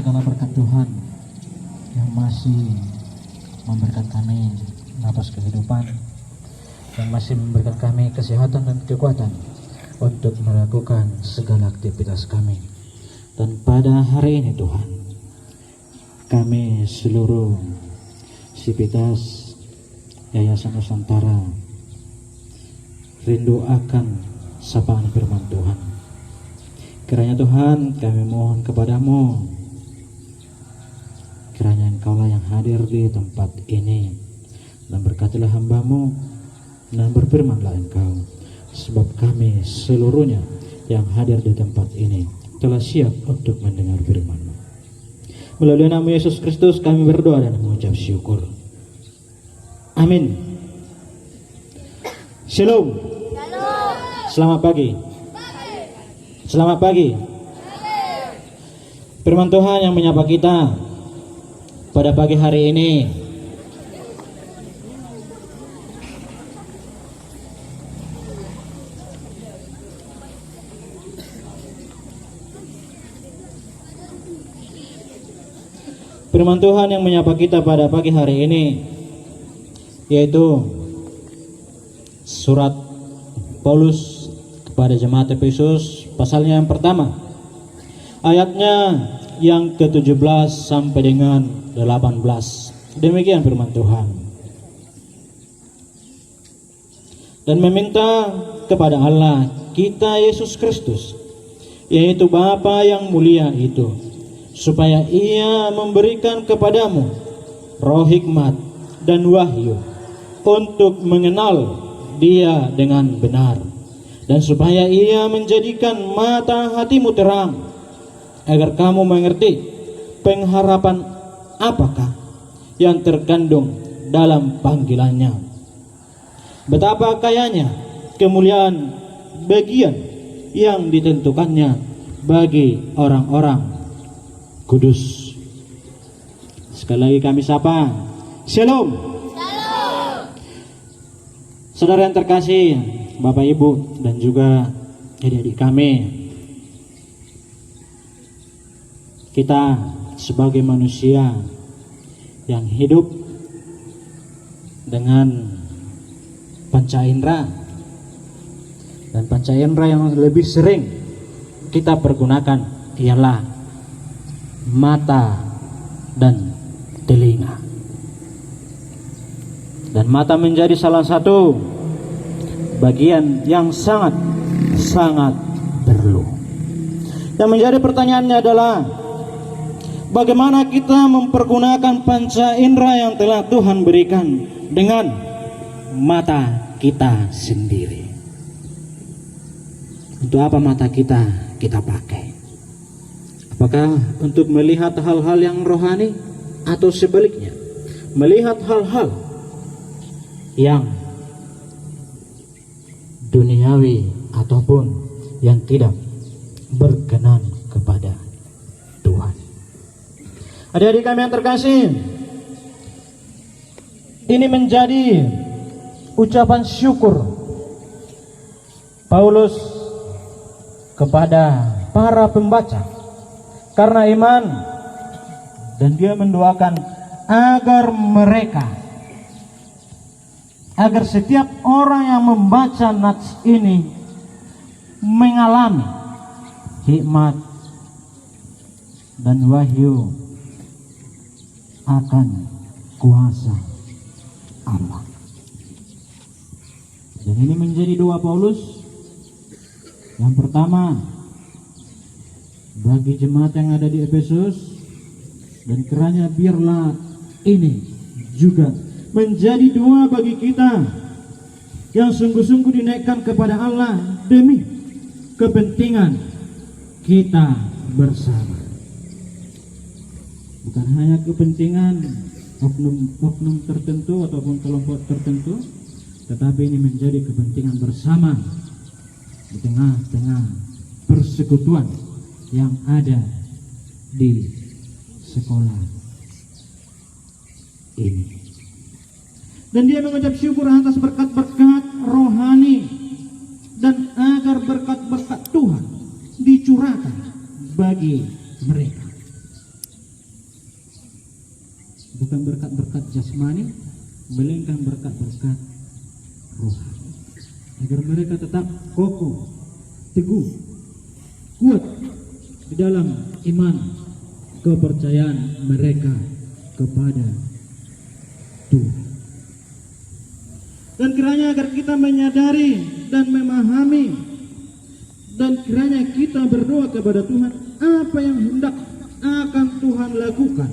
segala berkat Tuhan yang masih memberikan kami napas kehidupan, yang masih memberikan kami kesehatan dan kekuatan untuk melakukan segala aktivitas kami. Dan pada hari ini Tuhan, kami seluruh sivitas Yayasan Nusantara rindu akan sapaan firman Tuhan. Kiranya Tuhan, kami mohon kepadamu, kiranya Engkaulah yang hadir di tempat ini, dan berkatilah hamba-Mu, dan berfirmanlah Engkau, sebab kami seluruhnya yang hadir di tempat ini telah siap untuk mendengar firman-Mu. Melalui nama Yesus Kristus kami berdoa dan mengucap syukur. Amin. Shalom. Selamat pagi. Selamat pagi. Firman Tuhan yang menyapa kita pada pagi hari ini Firman Tuhan yang menyapa kita pada pagi hari ini yaitu surat Paulus kepada jemaat Efesus, pasalnya yang pertama, ayatnya yang ke-17 sampai dengan 18. Demikian firman Tuhan. Dan meminta kepada Allah kita Yesus Kristus, yaitu Bapa yang mulia itu, supaya Ia memberikan kepadamu roh hikmat dan wahyu untuk mengenal Dia dengan benar, dan supaya Ia menjadikan mata hatimu terang, agar kamu mengerti pengharapan apakah yang terkandung dalam panggilannya, betapa kayanya kemuliaan bagian yang ditentukannya bagi orang-orang kudus. Sekali lagi kami sapa, Shalom. Saudara yang terkasih, Bapak Ibu dan juga adik-adik kami, kita sebagai manusia yang hidup dengan panca indera, dan panca indera yang lebih sering kita pergunakan ialah mata dan telinga. Dan mata menjadi salah satu bagian yang sangat perlu. Yang menjadi pertanyaannya adalah, bagaimana kita mempergunakan panca indera yang telah Tuhan berikan dengan mata kita sendiri? Untuk apa mata kita pakai? Apakah untuk melihat hal-hal yang rohani, atau sebaliknya melihat hal-hal yang duniawi ataupun yang tidak berkenan kepada Tuhan? Adik-adik kami yang terkasih, ini menjadi ucapan syukur Paulus kepada para pembaca karena iman, dan dia mendoakan agar setiap orang yang membaca nats ini mengalami hikmat dan wahyu akan kuasa Allah. Dan ini menjadi doa Paulus. Yang pertama, bagi jemaat yang ada di Efesus, dan kiranya biarlah ini juga menjadi doa bagi kita yang sungguh-sungguh dinaikkan kepada Allah demi kepentingan kita bersama. Bukan hanya kepentingan oknum tertentu ataupun kelompok tertentu, tetapi ini menjadi kepentingan bersama di tengah-tengah persekutuan yang ada di sekolah ini. Dan dia mengucap syukur atas berkat-berkat rohani, dan agar berkat-berkat Tuhan dicurahkan bagi mereka. jasmani, melainkan berkat-berkat rohani, agar mereka tetap kokoh, teguh, kuat di dalam iman kepercayaan mereka kepada Tuhan. Dan kiranya agar kita menyadari dan memahami, dan kiranya kita berdoa kepada Tuhan apa yang hendak akan Tuhan lakukan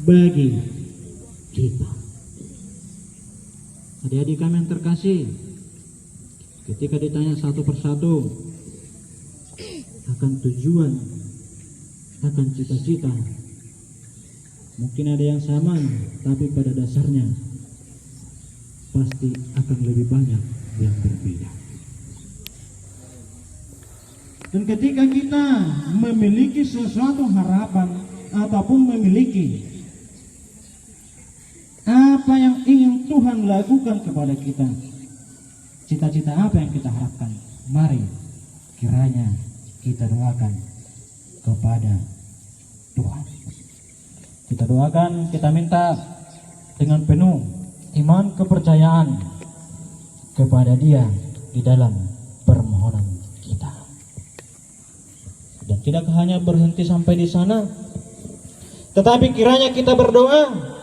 bagi kita. Adik-adik kami yang terkasih, ketika ditanya satu persatu akan tujuan, akan cita-cita, mungkin ada yang sama, tapi pada dasarnya pasti akan lebih banyak yang berbeda. Dan ketika kita memiliki sesuatu harapan ataupun memiliki apa yang ingin Tuhan lakukan kepada kita, cita-cita apa yang kita harapkan, mari kiranya kita doakan kepada Tuhan. Kita doakan, kita minta dengan penuh iman kepercayaan kepada Dia di dalam permohonan kita. Dan tidak hanya berhenti sampai di sana, tetapi kiranya kita berdoa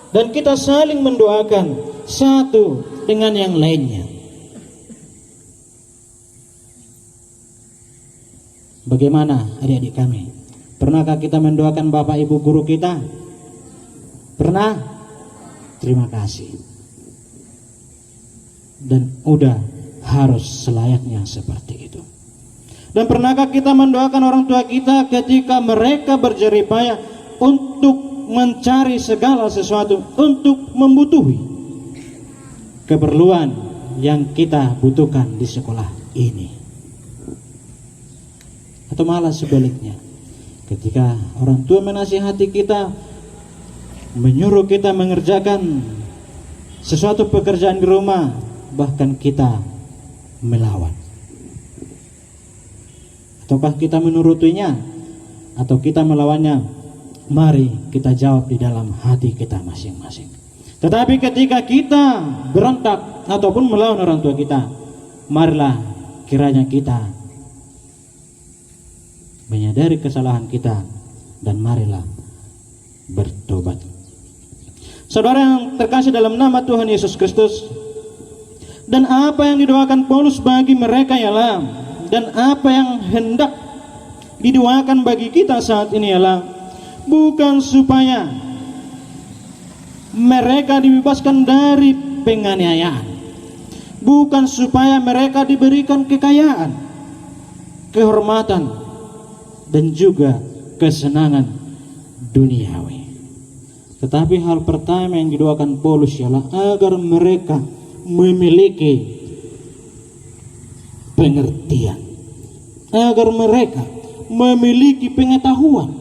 dan kita saling mendoakan satu dengan yang lainnya. Bagaimana adik-adik kami? Pernahkah kita mendoakan Bapak Ibu guru kita? Pernah? Terima kasih. Dan udah harus selayaknya seperti itu. Dan pernahkah kita mendoakan orang tua kita ketika mereka berjerih payah untuk mencari segala sesuatu, untuk membutuhi keperluan yang kita butuhkan di sekolah ini? Atau malah sebaliknya, ketika orang tua menasihati kita, menyuruh kita mengerjakan sesuatu pekerjaan di rumah, bahkan kita melawan. Ataukah kita menurutinya atau kita melawannya? Mari kita jawab di dalam hati kita masing-masing. Tetapi ketika kita berontak ataupun melawan orang tua kita, marilah kiranya kita menyadari kesalahan kita dan marilah bertobat. Saudara yang terkasih dalam nama Tuhan Yesus Kristus, dan apa yang didoakan Paulus bagi mereka ialah, dan apa yang hendak didoakan bagi kita saat ini ialah, bukan supaya mereka dibebaskan dari penganiayaan, bukan supaya mereka diberikan kekayaan, kehormatan, dan juga kesenangan duniawi. Tetapi hal pertama yang didoakan Paulus ialah agar mereka memiliki pengertian, agar mereka memiliki pengetahuan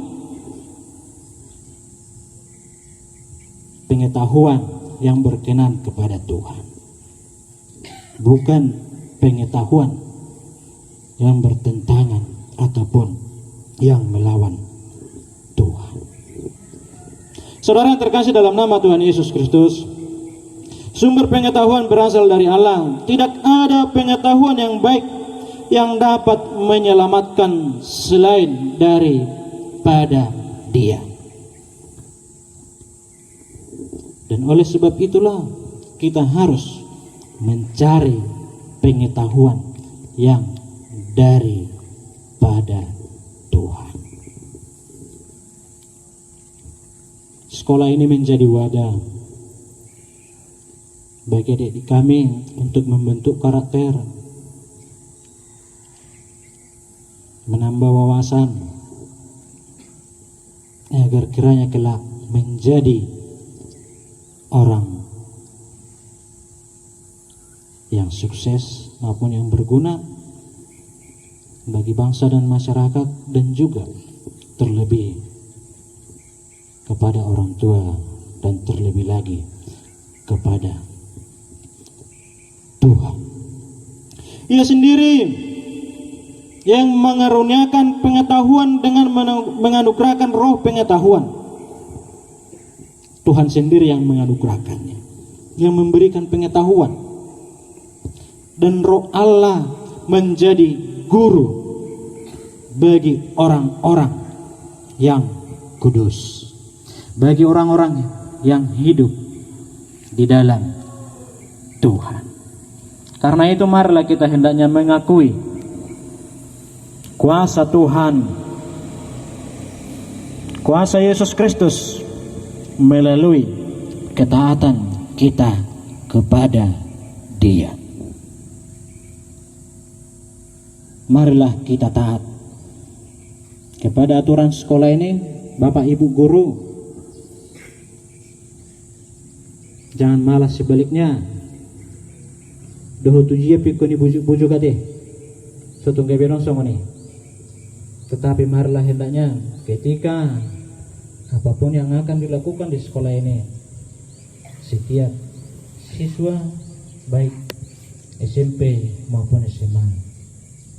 yang berkenan kepada Tuhan, bukan pengetahuan yang bertentangan ataupun yang melawan Tuhan. Saudara yang terkasih dalam nama Tuhan Yesus Kristus, sumber pengetahuan berasal dari Allah. Tidak ada pengetahuan yang baik yang dapat menyelamatkan selain daripada Dia. Dan oleh sebab itulah kita harus mencari pengetahuan yang daripada Tuhan. Sekolah ini menjadi wadah bagi adik kami untuk membentuk karakter, menambah wawasan, agar kiranya kelak menjadi orang yang sukses maupun yang berguna bagi bangsa dan masyarakat, dan juga terlebih kepada orang tua, dan terlebih lagi kepada Tuhan. Ia sendiri yang mengaruniakan pengetahuan dengan menganugerahkan roh pengetahuan Tuhan sendiri yang menganugerahkannya, yang memberikan pengetahuan. Dan Roh Allah menjadi guru bagi orang-orang yang kudus, bagi orang-orang yang hidup di dalam Tuhan. Karena itu marilah kita hendaknya mengakui kuasa Tuhan, kuasa Yesus Kristus melalui ketaatan kita kepada Dia. Marilah kita taat kepada aturan sekolah ini. Bapak Ibu guru, jangan malas sebaliknya. Doho tujia pikuni bujuk ate sotong kebenon sama nih. Tetapi marilah hendaknya ketika apapun yang akan dilakukan di sekolah ini, setiap siswa baik SMP maupun SMA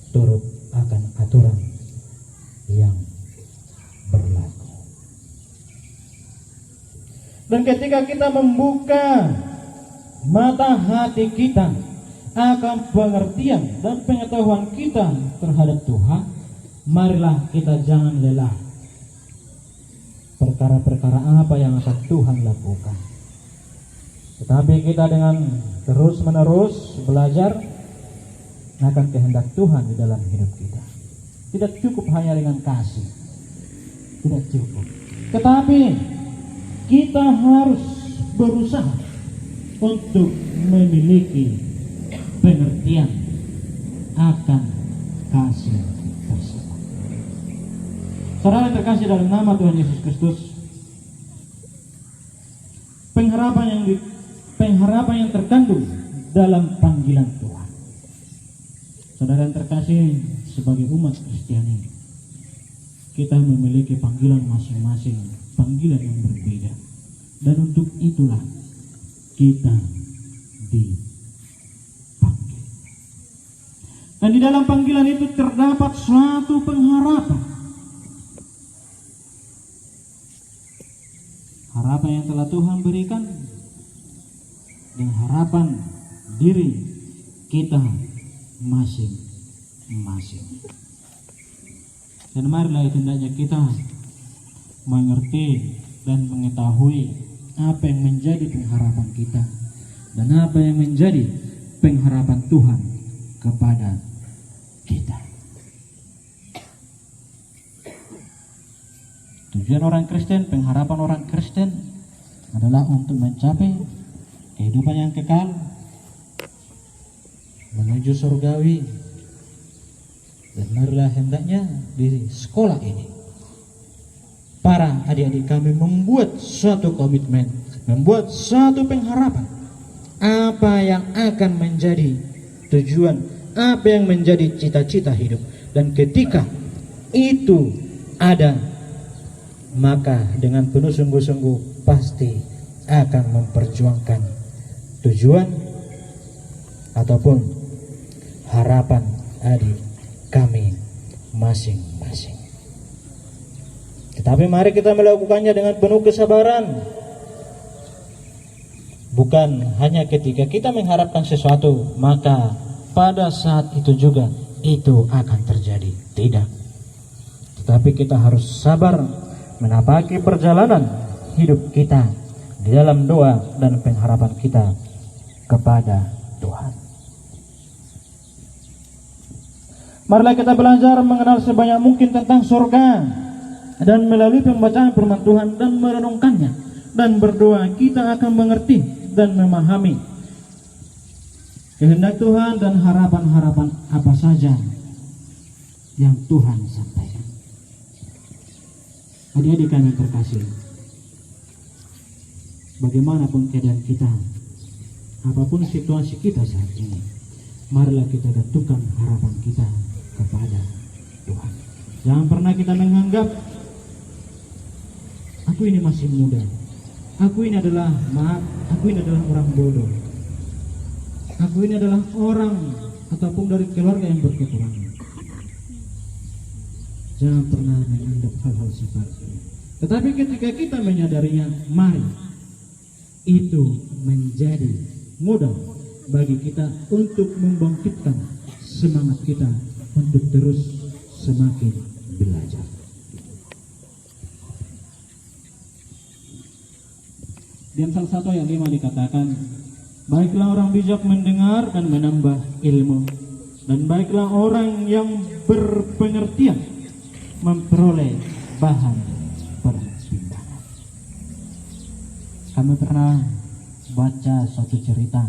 turut akan aturan yang berlaku. Dan ketika kita membuka mata hati kita akan pengertian dan pengetahuan kita terhadap Tuhan, marilah kita jangan lelah perkara-perkara apa yang akan Tuhan lakukan. Tetapi kita dengan terus-menerus belajar akan kehendak Tuhan di dalam hidup kita. Tidak cukup hanya dengan kasih, tidak cukup. Tetapi kita harus berusaha untuk memiliki pengertian akan kasih tersebut. Saudara terkasih dalam nama Tuhan Yesus Kristus, pengharapan yang terkandung dalam panggilan Tuhan. Saudara yang terkasih, sebagai umat Kristiani, kita memiliki panggilan masing-masing, panggilan yang berbeda. Dan untuk itulah kita dipanggil. Dan di dalam panggilan itu terdapat suatu pengharapan. Harapan yang telah Tuhan berikan dan harapan diri kita masing-masing. Dan marilah hendaknya kita mengerti dan mengetahui apa yang menjadi pengharapan kita dan apa yang menjadi pengharapan Tuhan kepada kita. Tujuan orang Kristen, pengharapan orang Kristen adalah untuk mencapai kehidupan yang kekal, menuju surgawi. Dan marilah hendaknya di sekolah ini para adik-adik kami membuat suatu komitmen, membuat suatu pengharapan apa yang akan menjadi tujuan, apa yang menjadi cita-cita hidup. Dan ketika itu ada, maka dengan penuh sungguh-sungguh pasti akan memperjuangkan tujuan ataupun harapan adik kami masing-masing. Tetapi mari kita melakukannya dengan penuh kesabaran. Bukan hanya ketika kita mengharapkan sesuatu maka pada saat itu juga itu akan terjadi. Tidak. Tetapi kita harus sabar menapaki perjalanan hidup kita di dalam doa dan pengharapan kita kepada Tuhan. Marilah kita belajar mengenal sebanyak mungkin tentang surga, dan melalui pembacaan firman Tuhan dan merenungkannya dan berdoa, kita akan mengerti dan memahami kehendak Tuhan dan harapan-harapan apa saja yang Tuhan sampaikan. Adik-adik kami terkasih, bagaimanapun keadaan kita, apapun situasi kita saat ini, marilah kita gantungkan harapan kita kepada Tuhan. Jangan pernah kita menganggap aku ini masih muda, aku ini adalah orang bodoh, aku ini adalah orang ataupun dari keluarga yang berkekurangan. Jangan pernah menganggap hal-hal seperti itu. Tetapi ketika kita menyadarinya, mari itu menjadi modal bagi kita untuk membangkitkan semangat kita untuk terus semakin belajar. Dan salah satu yang 5 dikatakan, baiklah orang bijak mendengar dan menambah ilmu, dan baiklah orang yang berpengertian memperoleh bahan perbincangan. Kami pernah baca suatu cerita.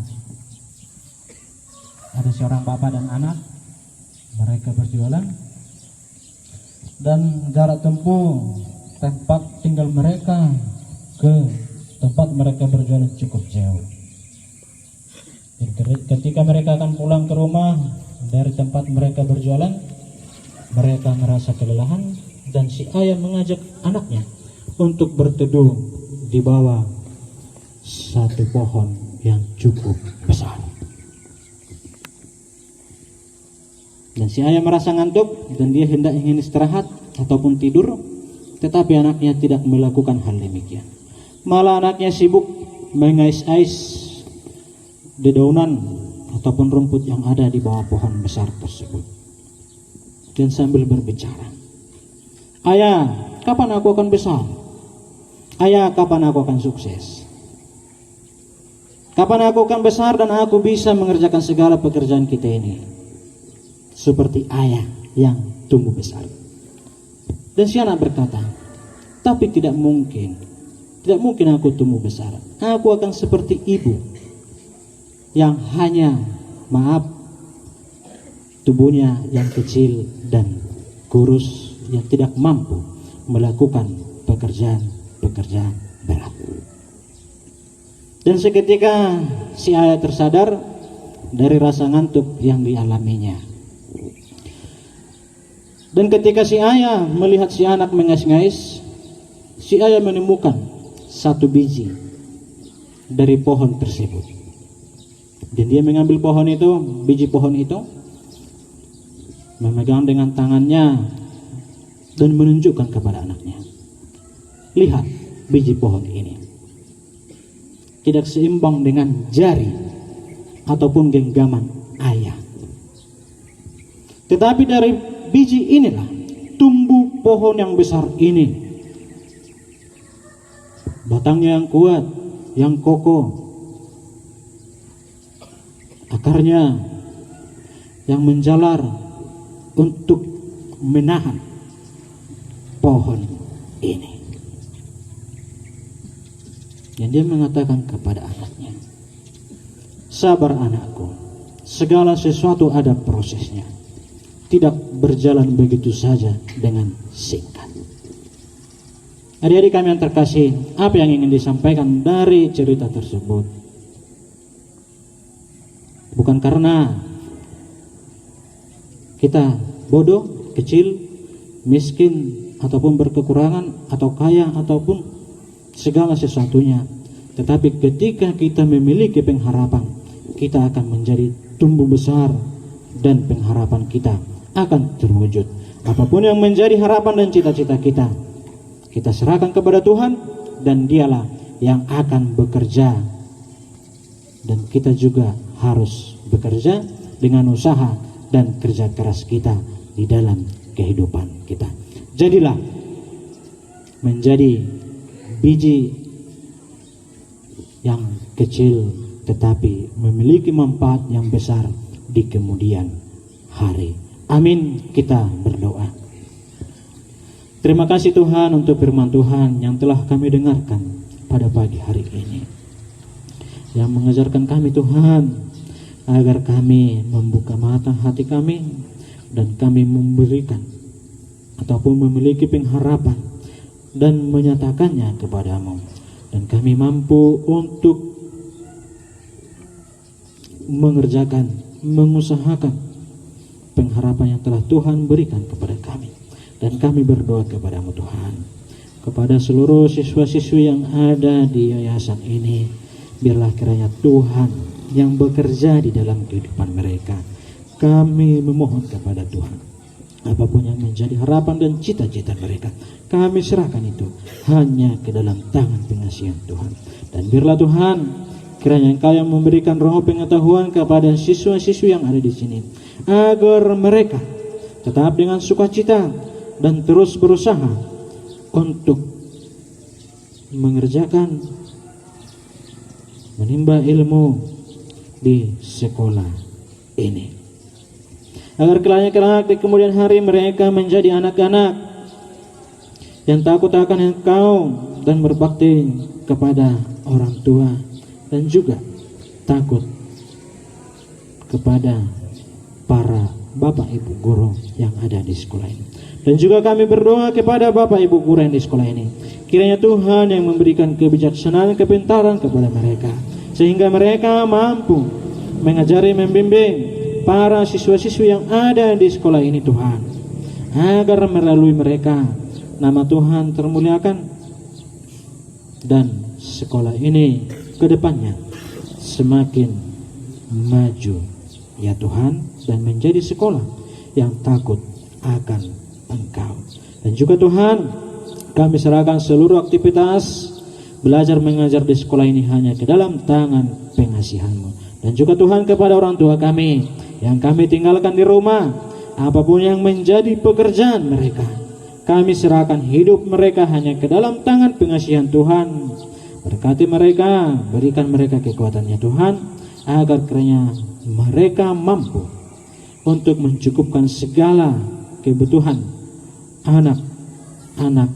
Ada seorang bapak dan anak, mereka berjualan, dan jarak tempuh tempat tinggal mereka ke tempat mereka berjualan cukup jauh. Ketika mereka akan pulang ke rumah dari tempat mereka berjualan, mereka merasa kelelahan, dan si ayah mengajak anaknya untuk berteduh di bawah satu pohon yang cukup besar. Dan si ayah merasa ngantuk dan dia hendak ingin istirahat ataupun tidur, tetapi anaknya tidak melakukan hal demikian. Malah anaknya sibuk mengais-ais dedaunan ataupun rumput yang ada di bawah pohon besar tersebut, dan sambil berbicara, ayah, kapan aku akan besar? Ayah, kapan aku akan sukses? Kapan aku akan besar dan aku bisa mengerjakan segala pekerjaan kita ini seperti ayah yang tumbuh besar? Dan si anak berkata, tapi tidak mungkin aku tumbuh besar. Aku akan seperti ibu yang hanya, tubuhnya yang kecil dan kurus, yang tidak mampu melakukan pekerjaan berat. Dan seketika si ayah tersadar dari rasa ngantuk yang dialaminya. Dan ketika si ayah melihat si anak mengais-ngais, si ayah menemukan satu biji dari pohon tersebut. Dan dia mengambil biji pohon itu, memegang dengan tangannya dan menunjukkan kepada anaknya, lihat biji pohon ini. Tidak seimbang dengan jari ataupun genggaman ayah. Tetapi dari biji inilah tumbuh pohon yang besar ini. Batangnya yang kuat, yang kokoh, akarnya yang menjalar untuk menahan pohon ini. Dan dia mengatakan kepada anaknya, sabar anakku, segala sesuatu ada prosesnya, tidak berjalan begitu saja dengan singkat. Adik-adik kami yang terkasih, apa yang ingin disampaikan dari cerita tersebut? Bukan karena kita bodoh, kecil, miskin, ataupun berkekurangan, atau kaya, ataupun segala sesuatunya. Tetapi ketika kita memiliki pengharapan, kita akan menjadi tumbuh besar dan pengharapan kita akan terwujud. Apapun yang menjadi harapan dan cita-cita kita, kita serahkan kepada Tuhan, dan dialah yang akan bekerja. Dan kita juga harus bekerja dengan usaha dan kerja keras kita di dalam kehidupan kita. Jadilah menjadi biji yang kecil tetapi memiliki manfaat yang besar di kemudian hari. Amin. Kita berdoa. Terima kasih Tuhan untuk firman Tuhan yang telah kami dengarkan pada pagi hari ini, yang mengajarkan kami Tuhan agar kami membuka mata hati kami dan kami memberikan ataupun memiliki pengharapan dan menyatakannya kepadamu, dan kami mampu untuk mengerjakan, mengusahakan pengharapan yang telah Tuhan berikan kepada kami. Dan kami berdoa kepadamu Tuhan, kepada seluruh siswa-siswi yang ada di yayasan ini, biarlah kiranya Tuhan yang bekerja di dalam kehidupan mereka. Kami memohon kepada Tuhan, Apapun yang menjadi harapan dan cita-cita mereka, kami serahkan itu hanya ke dalam tangan pengasihan Tuhan. Dan biarlah Tuhan, kiranya Engkau yang memberikan roh pengetahuan kepada siswa-siswi yang ada di sini, agar mereka tetap dengan sukacita dan terus berusaha untuk mengerjakan, menimba ilmu di sekolah ini. Agar kelak di kemudian hari mereka menjadi anak-anak yang takut akan Engkau dan berbakti kepada orang tua, dan juga takut kepada para Bapak Ibu guru yang ada di sekolah ini. Dan juga kami berdoa kepada Bapak Ibu guru yang di sekolah ini, kiranya Tuhan yang memberikan kebijaksanaan, kepintaran kepada mereka, sehingga mereka mampu mengajari, membimbing para siswa-siswi yang ada di sekolah ini Tuhan, agar melalui mereka nama Tuhan termuliakan dan sekolah ini ke depannya semakin maju ya Tuhan, dan menjadi sekolah yang takut akan Engkau. Dan juga Tuhan, kami serahkan seluruh aktivitas belajar mengajar di sekolah ini hanya ke dalam tangan pengasihan-Mu. Dan juga Tuhan, kepada orang tua kami yang kami tinggalkan di rumah, apapun yang menjadi pekerjaan mereka, kami serahkan hidup mereka hanya ke dalam tangan pengasihan Tuhan. Berkati mereka, berikan mereka kekuatannya Tuhan, agar kiranya mereka mampu untuk mencukupkan segala kebutuhan anak-anak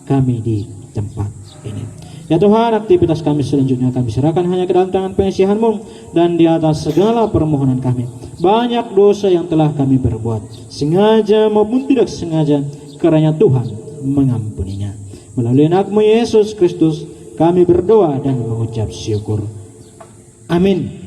kami di tempat ini. Ya Tuhan, aktivitas kami selanjutnya kami serahkan hanya ke dalam tangan pengasihan-Mu, dan di atas segala permohonan kami, banyak dosa yang telah kami berbuat, sengaja maupun tidak sengaja, kiranya Tuhan mengampuninya. Melalui anak-Mu Yesus Kristus kami berdoa dan mengucap syukur. Amin.